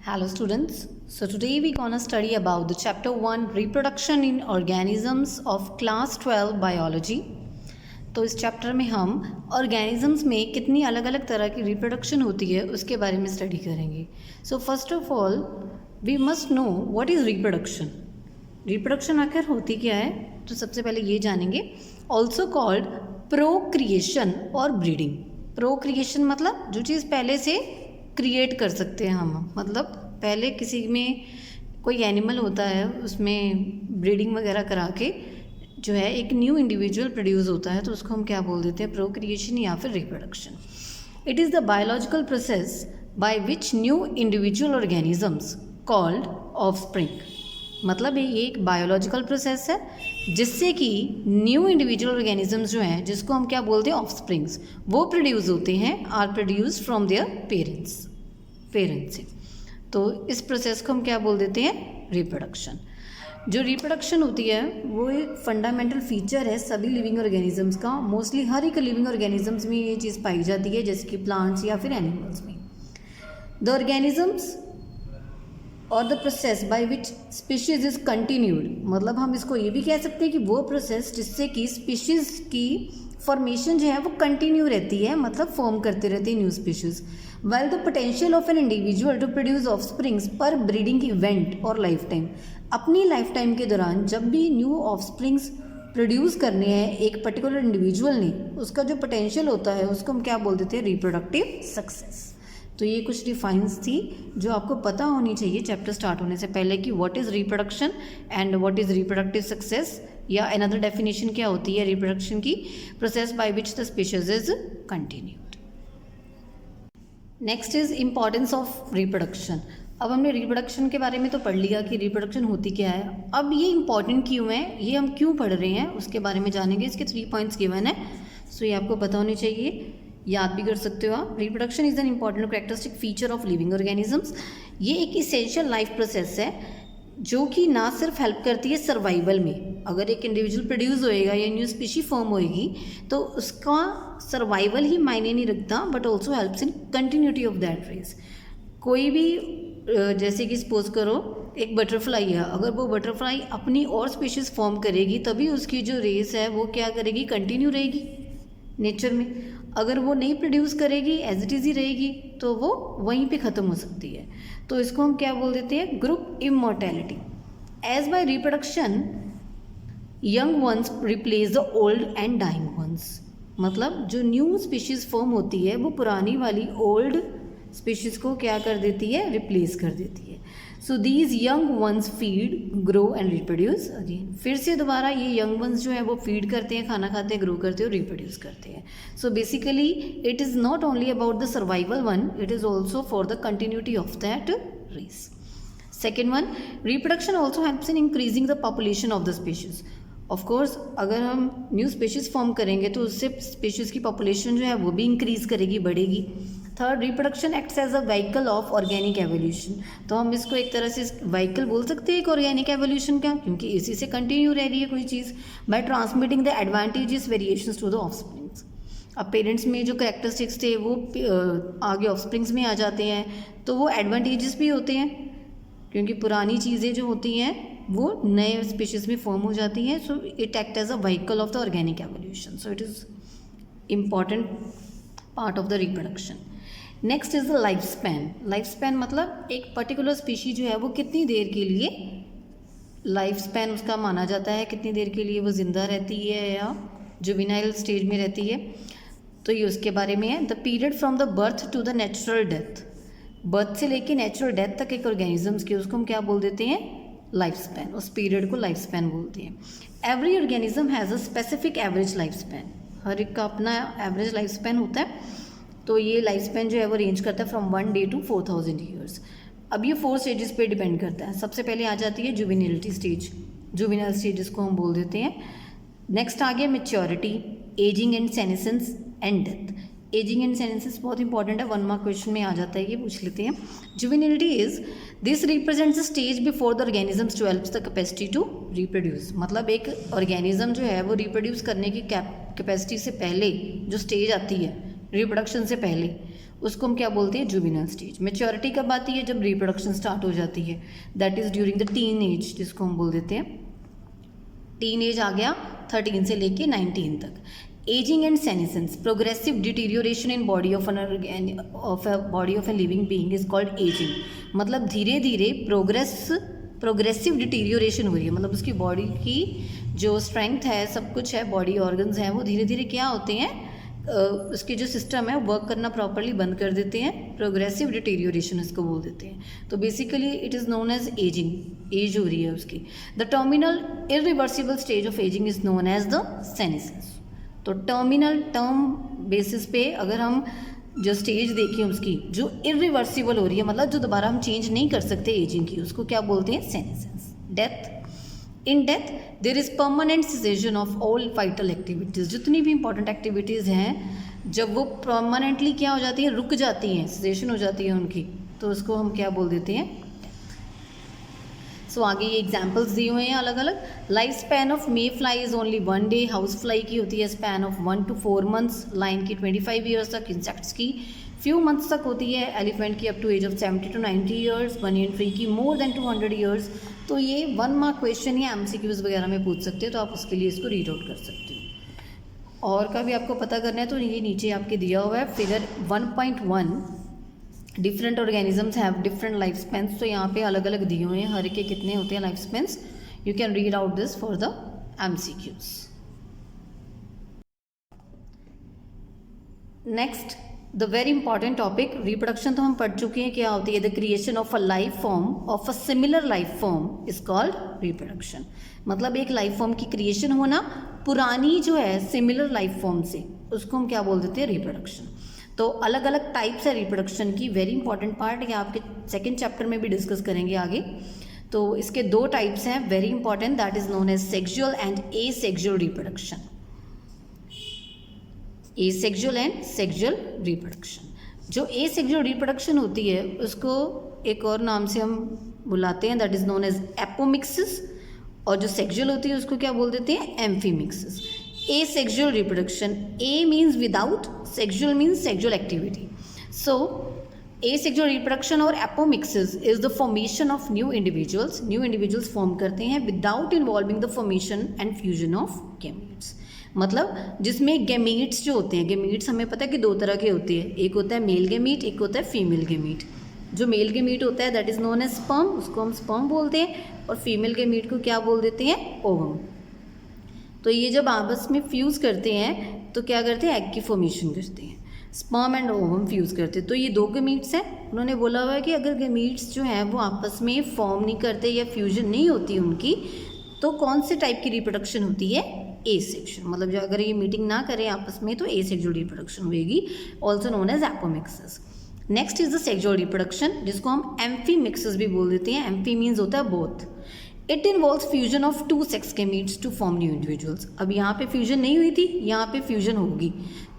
Hello students. So today we gonna study about the chapter 1 reproduction in organisms of class 12 biology. तो इस chapter में हम organisms में कितनी अलग अलग तरह की रिप्रोडक्शन होती है उसके बारे में स्टडी करेंगे. So first of all we must know what is reproduction. Reproduction आखिर होती क्या है, तो सबसे पहले ये जानेंगे. ऑल्सो कॉल्ड प्रोक्रिएशन और ब्रीडिंग. प्रोक्रिएशन मतलब जो चीज़ पहले से क्रिएट कर सकते हैं हम, मतलब पहले किसी में कोई एनिमल होता है उसमें ब्रीडिंग वगैरह करा के जो है एक न्यू इंडिविजुअल प्रोड्यूस होता है, तो उसको हम क्या बोल देते हैं, प्रोक्रिएशन या फिर reproduction. It is the biological process by which new individual organisms called offspring. मतलब ये एक बायोलॉजिकल प्रोसेस है जिससे कि न्यू इंडिविजुअल ऑर्गेनिजम्स जो हैं, जिसको हम क्या बोलते हैं, ऑफस्प्रिंग्स, वो प्रोड्यूस होते हैं, or produced from their parents से. तो इस प्रोसेस को हम क्या बोल देते हैं, रिप्रोडक्शन. जो रिप्रोडक्शन होती है वो एक फंडामेंटल फीचर है सभी लिविंग ऑर्गेनिजम्स का. मोस्टली हर एक लिविंग ऑर्गेनिजम्स में ये चीज़ पाई जाती है, जैसे कि प्लांट्स या फिर एनिमल्स में. द ऑर्गेनिजम्स और the process by which species is continued. मतलब हम इसको ये भी कह सकते हैं कि वो प्रोसेस जिससे कि स्पीशीज़ की फॉर्मेशन जो है वो कंटिन्यू रहती है, मतलब फॉर्म करते रहती है new species. Well the potential of an individual to produce offsprings per breeding event और लाइफ टाइम. अपनी लाइफ टाइम के दौरान जब भी न्यू ऑफस्प्रिंग्स प्रोड्यूस करने हैं एक पर्टिकुलर इंडिविजुअल ने, उसका जो पोटेंशियल होता है उसको हम क्या बोल देते हैं, रिप्रोडक्टिव सक्सेस. तो ये कुछ डिफाइंस थी जो आपको पता होनी चाहिए चैप्टर स्टार्ट होने से पहले कि what is reproduction and what is reproductive success, या अनदर डेफिनेशन क्या होती है रिप्रोडक्शन की, process by which the species is continued. Next is importance of reproduction. अब हमने रिप्रोडक्शन के बारे में तो पढ़ लिया कि रिप्रोडक्शन होती क्या है. अब ये इंपॉर्टेंट क्यों है, ये हम क्यों पढ़ रहे हैं, उसके बारे में जानेंगे. इसके 3 पॉइंट्स गिवन है, सो ये आपको पता होनी चाहिए, याद भी कर सकते हो आप. Reproduction is an important characteristic feature of living organisms. ये एक इसेंशियल लाइफ प्रोसेस है जो कि ना सिर्फ हेल्प करती है सर्वाइवल में. अगर एक इंडिविजुअल प्रोड्यूस होएगा या न्यू स्पीशी फॉर्म होएगी तो उसका सर्वाइवल ही मायने नहीं रखता, but also helps in continuity of that race. कोई भी जैसे कि सपोज करो एक बटरफ्लाई है, अगर वो बटरफ्लाई अपनी और स्पीशीज़ फॉर्म करेगी तभी उसकी जो रेस है वो क्या करेगी, कंटिन्यू रहेगी नेचर में. अगर वो नहीं प्रोड्यूस करेगी, एज इट इज़ ही रहेगी, तो वो वहीं पे ख़त्म हो सकती है. तो इसको हम क्या बोल देते हैं, group immortality. As by reproduction young ones replace the old and dying ones. मतलब जो न्यू स्पीशीज़ फॉर्म होती है वो पुरानी वाली ओल्ड स्पीशीज़ को क्या कर देती है, रिप्लेस कर देती है. So these young ones feed, grow and reproduce again. फिर से दोबारा ये यंग वंस जो है वो फीड करते हैं, खाना खाते हैं, ग्रो करते हैं और रिप्रोड्यूस करते हैं. So basically it is not only about the survival one, it is also for the continuity of that race. Second one, reproduction also helps in increasing the population of the species. Of course अगर हम new species form करेंगे तो उससे species की population जो है वो भी इंक्रीज़ करेगी, बढ़ेगी. Third, reproduction acts as a vehicle of organic evolution. तो हम इसको एक तरह से व्हीकल बोल सकते हैं एक ऑर्गेनिक एवोल्यूशन का, क्योंकि इसी से कंटिन्यू रह रही है कोई चीज़, by transmitting the advantages variations to the offsprings. अब पेरेंट्स में जो करेक्टरिस्टिक्स थे वो आगे ऑफस्प्रिंग्स में आ जाते हैं, तो वो एडवांटेजेस भी होते हैं क्योंकि पुरानी चीज़ें जो होती हैं वो नए स्पीशीज़ में फॉर्म हो जाती हैं. So it act as a vehicle of the organic evolution. So it is important part of the reproduction. Next is the life span. Life span मतलब एक पर्टिकुलर स्पीशी जो है वो कितनी देर के लिए लाइफ स्पैन उसका माना जाता है, कितनी देर के लिए वो ज़िंदा रहती है या जुवेनाइल स्टेज में रहती है. तो ये उसके बारे में है. The period from the birth to the natural death. Birth से लेके नेचुरल डेथ तक एक ऑर्गेनिजम्स की, उसको हम क्या बोल देते हैं, लाइफ स्पैन. उस पीरियड को लाइफ स्पैन बोलते हैं. Every organism has a specific average life span. हर एक का अपना एवरेज लाइफ स्पैन होता है. तो ये लाइफ स्पैन जो है वो रेंज करता है फ्रॉम 1 डे टू 4000 ईयर्स. अब ये 4 स्टेजेस पे डिपेंड करता है. सबसे पहले आ जाती है जुवेनिलिटी स्टेज, जुवेनाइल स्टेज जिसको हम बोल देते हैं. नेक्स्ट आ गया maturity, ageing and senescence and death. Ageing and senescence बहुत इंपॉर्टेंट है, 1 मार्क क्वेश्चन में आ जाता है, ये पूछ लेते हैं. Juvenility is this represents the stage before the organisms develops the capacity to reproduce. मतलब एक ऑर्गेनिज्म जो है वो रिप्रोड्यूस करने की कैपेसिटी से पहले जो स्टेज आती है रिप्रोडक्शन से पहले, उसको हम क्या बोलते हैं, जुवेनाइल स्टेज। मैच्योरिटी कब आती है, जब रिप्रोडक्शन स्टार्ट हो जाती है, that is during the teen age, जिसको हम बोल देते हैं टीन एज आ गया 13 से लेके 19 तक। Ageing and senescence, progressive deterioration in body of a living being is called ageing. मतलब धीरे धीरे प्रोग्रेसिव डिटीरियोरेशन हो रही है, मतलब उसकी बॉडी की जो स्ट्रेंथ है, सब कुछ है, बॉडी ऑर्गन्स हैं, वो धीरे धीरे क्या होते हैं, उसके जो सिस्टम है वर्क करना प्रॉपरली बंद कर देते हैं। प्रोग्रेसिव डिटीरियोरेशन इसको बोल देते हैं। तो basically it is known as ageing, age हो रही है उसकी। The terminal irreversible stage of ageing is known as the senescence. तो टर्मिनल टर्म बेसिस पे अगर हम जो स्टेज देखें उसकी, जो इरिवर्सिबल हो रही है, मतलब जो दोबारा हम चेंज नहीं कर सकते एजिंग की, उसको क्या बोलते हैं, senescence. Death, in death there is permanent cessation of all vital activities. जितनी भी इंपॉर्टेंट एक्टिविटीज़ हैं, जब वो परमानेंटली क्या हो जाती है, रुक जाती हैं, सिसेशन हो जाती है उनकी, तो उसको हम क्या बोल देते हैं, सो आगे ये एग्जाम्पल्स दिए हुए हैं अलग अलग। Life span of May fly is only 1 day. House fly की होती है span of 1 to 4 months। Line की 25 ईयर्स तक। इंसेक्ट्स की फ्यू मंथ्स तक होती है। एलिफेंट की up to age of 70 to 90 years. Banyan tree की मोर देन 200 ईयर्स। तो ये 1 मार्क क्वेश्चन या MCQs वगैरह में पूछ सकते हो, तो आप उसके लिए इसको रीड आउट कर सकते हो। और का भी आपको पता करना है तो ये नीचे आपके दिया हुआ है figure 1.1। Different organisms have different life Spence. तो यहाँ पे अलग अलग दिए हुए हैं, हर एक के कितने होते हैं life Spence. You can read out this for the MCQs। Next, the very important topic, reproduction तो हम पढ़ चुके हैं क्या होती है। The creation of a life form of a similar life form is called reproduction. मतलब एक लाइफ फॉर्म की क्रिएशन होना पुरानी जो है सिमिलर लाइफ फॉर्म से, उसको हम क्या बोल देते हैं, रिप्रोडक्शन। तो अलग अलग टाइप्स है रिप्रोडक्शन की, वेरी इंपॉर्टेंट पार्ट है, आपके सेकेंड चैप्टर में भी डिस्कस करेंगे आगे। तो इसके 2 टाइप्स हैं very important, that is known as sexual and asexual reproduction. Asexual and sexual reproduction. जो एसेक्सुअल रिप्रोडक्शन होती है उसको एक और नाम से हम बुलाते हैं, that is known as apomixis. और जो सेक्सुअल होती है उसको क्या बोल देते हैं, amphimixis. Asexual reproduction, A means without, sexual means sexual activity. So asexual reproduction और apomixis is the formation of new individuals. New individuals form करते हैं without involving the formation and fusion of gametes. मतलब जिसमें gametes जो होते हैं, gametes हमें पता है कि 2 तरह के होते हैं, एक होता है मेल गेमीट, एक होता है फीमेल गेमीट। जो मेल गेमीट होता है that is known as sperm, उसको हम स्पर्म बोलते हैं, और फीमेल गेमीट को क्या बोल देते हैं, ओवम। तो ये जब आपस में फ्यूज़ करते हैं तो क्या करते हैं, एग की फॉर्मेशन करते हैं, स्पर्म एंड ओवम फ्यूज़ करते हैं। तो ये 2 गेमीट्स हैं। उन्होंने बोला हुआ है कि अगर गेमीट्स जो हैं वो आपस में फॉर्म नहीं करते या फ्यूजन नहीं होती उनकी, तो कौन से टाइप की रिप्रोडक्शन होती है, एसेक्सुअल। मतलब जो अगर ये मीटिंग ना करें आपस में तो एसेक्सुअल रिप्रोडक्शन होगी, also known as apomixis. Next is the sexual reproduction, जिसको हम एम्फीमिक्सिस भी बोल देते हैं। एम्फी मीन्स होता है both. It involves fusion of 2 sex gametes to form new individuals. अब यहाँ पे फ्यूजन नहीं हुई थी, यहाँ पे फ्यूजन होगी,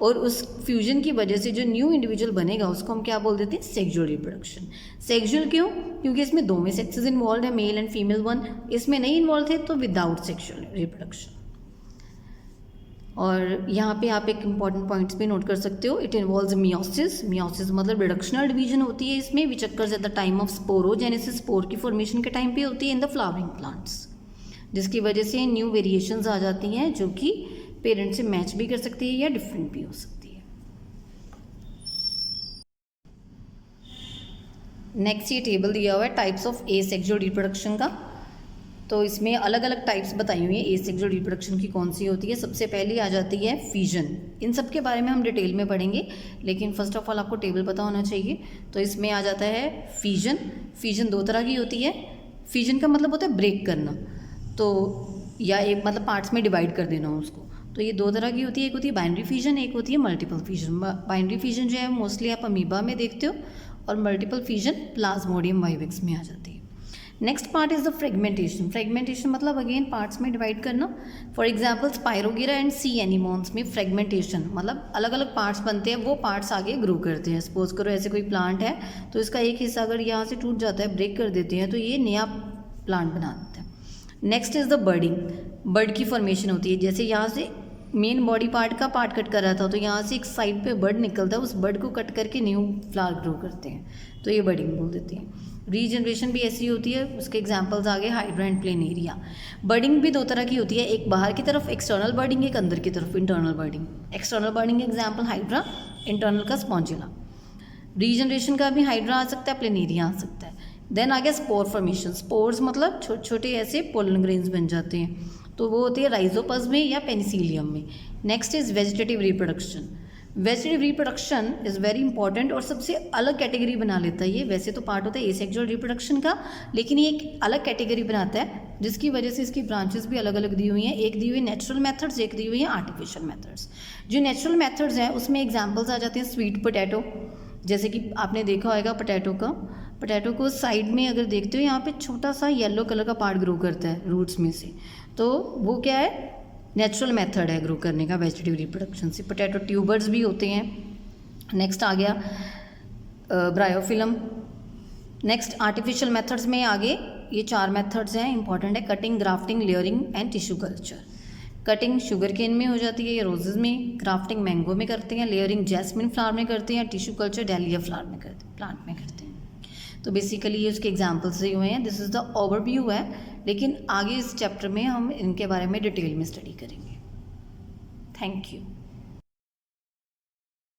और उस फ्यूजन की वजह से जो न्यू इंडिविजुअल बनेगा उसको हम क्या बोल देते हैं, सेक्सुअल रिप्रोडक्शन। सेक्सुअल क्यों, क्योंकि इसमें 2 में सेक्सेस इन्वॉल्व है, मेल एंड फीमेल 1। इसमें नहीं इन्वॉल्व थे तो विदाउट सेक्सुअल रिप्रोडक्शन। और यहाँ पे आप एक इंपॉर्टेंट पॉइंट्स भी नोट कर सकते हो। It involves meiosis. मियोसिस मतलब रिडक्शनल डिवीजन होती है इसमें, which occurs at the time of sporogenesis. Spore की फॉर्मेशन के टाइम पे होती है इन द फ्लावरिंग प्लांट्स, जिसकी वजह से न्यू वेरिएशंस आ जाती हैं जो कि पेरेंट से मैच भी कर सकती है या डिफरेंट भी हो सकती है। नेक्स्ट ये टेबल दिया हुआ है टाइप्स ऑफ एसेक्सुअल रिप्रोडक्शन का। तो इसमें अलग अलग टाइप्स बताई हुई हैं एसेक्सुअल रिप्रोडक्शन की, कौन सी होती है। सबसे पहली आ जाती है फिजन। इन सब के बारे में हम डिटेल में पढ़ेंगे, लेकिन फर्स्ट ऑफ ऑल आपको टेबल पता होना चाहिए। तो इसमें आ जाता है फिजन। फिजन 2 तरह की होती है। फिजन का मतलब होता है ब्रेक करना, तो या एक मतलब पार्ट्स में डिवाइड कर देना उसको। तो ये 2 तरह की होती है, एक होती है बाइनरी फिजन, एक होती है मल्टीपल फिजन। बाइनरी फिजन जो है मोस्टली आप अमीबा में देखते हो, और मल्टीपल फिजन प्लाज्मोडियम वाइवेक्स में आ जाती है। Next part is the fragmentation. Fragmentation मतलब अगेन पार्ट्स में डिवाइड करना। For example spirogyra and sea anemones में फ्रेगमेंटेशन मतलब अलग अलग पार्ट्स बनते हैं, वो पार्ट्स आगे ग्रो करते हैं। सपोज करो ऐसे कोई प्लांट है तो इसका एक हिस्सा अगर यहाँ से टूट जाता है, ब्रेक कर देते हैं, तो ये नया प्लांट बना देता है। Next is the budding. Bud की फॉर्मेशन होती है, जैसे यहाँ से मेन बॉडी पार्ट का पार्ट कट कर रहा था, तो यहाँ से एक साइड पे बड निकलता है, उस बड को कट करके न्यू फ्लावर ग्रो करते हैं, तो ये बडिंग बोल देते हैं। रीजनरेशन भी ऐसी होती है, उसके एग्जांपल्स आगे हाइड्रा एंड प्लेनेरिया। बडिंग भी दो तरह की होती है, एक बाहर की तरफ एक्सटर्नल बडिंग, एक अंदर की तरफ internal budding. External budding example hydra, internal का स्पॉन्जिला। रीजनरेशन का भी हाइड्रा आ सकता है, प्लेनेरिया आ सकता है। देन आ गया स्पोर फॉर्मेशन। स्पोर्स मतलब छोटे छोटे ऐसे पोलन ग्रेन्स बन जाते हैं, तो वो होती है राइजोपस में या पेनिसिलियम में। Next is vegetative reproduction. Vegetative reproduction is very important और सबसे अलग कैटेगरी बना लेता है ये। वैसे तो पार्ट होता है एसेक्सुअल रिप्रोडक्शन का, लेकिन ये एक अलग कैटेगरी बनाता है, जिसकी वजह से इसकी ब्रांचेस भी अलग अलग दी हुई हैं। एक दी हुई नेचुरल मेथड्स, एक दी हुई है आर्टिफिशियल मेथड्स। जो नेचुरल मेथड्स हैं उसमें एग्जाम्पल्स आ जाते हैं स्वीट पोटैटो, जैसे कि आपने देखा होगा पोटैटो को साइड में अगर देखते हो यहाँ पे छोटा सा येलो कलर का पार्ट ग्रो करता है रूट्स में से, तो वो क्या है, नेचुरल मेथड है ग्रो करने का वेजिटेटिव रिप्रोडक्शन से। पोटैटो ट्यूबर्स भी होते हैं। नेक्स्ट आ गया ब्रायोफिलम। नेक्स्ट आर्टिफिशियल मेथड्स में आगे ये 4 मेथड्स हैं, इंपॉर्टेंट है, cutting, grafting, layering and tissue culture. Cutting sugarcane में हो जाती है, ये रोजेज में। ग्राफ्टिंग मैंगो में करते हैं। लेयरिंग जैस्मिन फ्लावर में करते हैं। टिश्यू कल्चर डैलिया फ्लावर में करते हैं, प्लांट में करते हैं। तो बेसिकली ये उसके एग्जाम्पल्स ही हुए हैं। दिस इज़ द ओवरव्यू है, लेकिन आगे इस चैप्टर में हम इनके बारे में डिटेल में स्टडी करेंगे। Thank you.